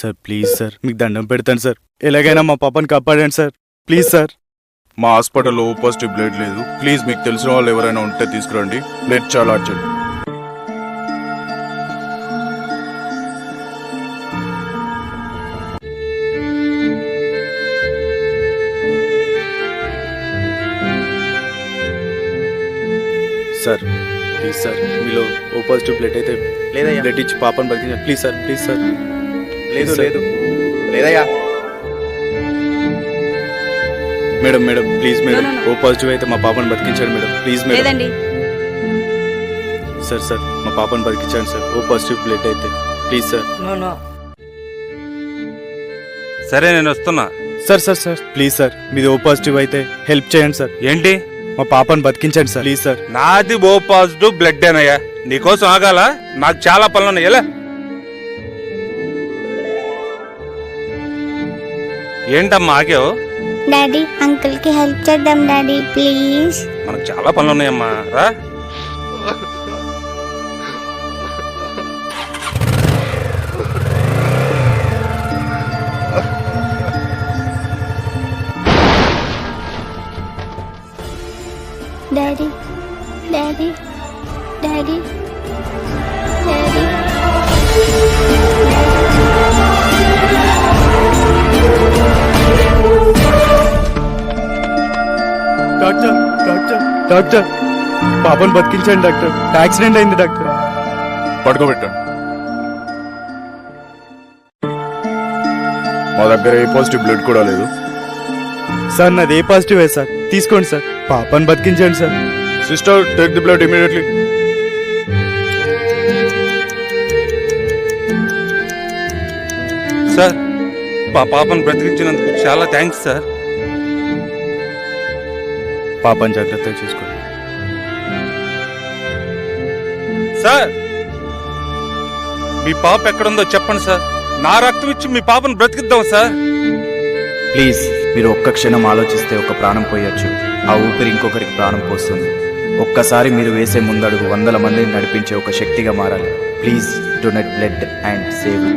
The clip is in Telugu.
సార్ ప్లీజ్ సార్ మీకు దండం పెడతాను సార్, ఎలాగైనా మా పాపని కాపాడండి సార్, ప్లీజ్ సార్. మా హాస్పిటల్లో ఓ పాజిటివ్ బ్లడ్ లేదు. ప్లీజ్ మీకు తెలిసిన వాళ్ళు ఎవరైనా ఉంటే తీసుకురండి. బ్లడ్ చాలా అర్జెంట్. సార్ ప్లీజ్ సార్, మీలో ఓ పాజిటివ్ బ్లడ్ అయితే లేదయ్యా. బ్లడ్ ఇచ్చి పాపని బతికించండి ప్లీజ్ సార్, ప్లీజ్ సార్. లేదు సార్. లేదు లేదయ్యా. Madam madam please madam, No, no, no. O positive అయితే మా పాపని బతికించండి మేడం, ప్లీజ్ మేడం. లేదండి. సార్ సార్ మా పాపని బతికించండి సార్, ఓ పాజిటివ్ బ్లడ్ అయితే ప్లీజ్ సార్. No no. సరే నేను వస్తున్నా. Sir sir sir please sir, మీది ఓ పాజిటివ్ అయితే హెల్ప్ చేయండి సార్, ఏంటి? మా పాపని బతికించండి సార్ ప్లీజ్ సార్. నాది ఓ పాజిటివ్ బ్లడ్ ఏనయ్యా, నీకోసం ఆగాల, నాకు చాలా పనులు ఉన్నాయి. ఎలా ఏంటమ్మా ఆగావు? డాడీ అంకుల్ కి హెల్ప్ చేద్దాం డాడీ ప్లీజ్. మనకు చాలా పనులు ఉన్నాయమ్మా, రా. Daddy daddy daddy daddy doctor doctor doctor పాపని బతికించండి డాక్టర్, యాక్సిడెంట్ అయింది డాక్టర్. పడుకోబెట్టండి. మా దగ్గర ఏ పాజిటివ్ బ్లడ్ కూడా లేదు. సార్ నాది ఏ పాజిటివ్ సార్, తీసుకోండి సార్, పాపని బతికించండి sir. Sister take the blood immediately. Sir మా పాపను బ్రతికించినందుకు చాలా థ్యాంక్స్ సార్. పాపని జాగ్రత్తగా చూసుకోండి. సార్ మీ పాప ఎక్కడుందో చెప్పండి సార్, నా రక్తం ఇచ్చి మీ పాపను బ్రతికిద్దాం సార్. ప్లీజ్ మీరు ఒక్క క్షణం ఆలోచిస్తే ఒక ప్రాణం పోయొచ్చు, ఆ ఊపిరి ఇంకొకరికి ప్రాణం పోస్తుంది. ఒక్కసారి మీరు వేసే ముందడుగు వందల మందిని నడిపించే ఒక శక్తిగా మారాలి. Please donate blood and save.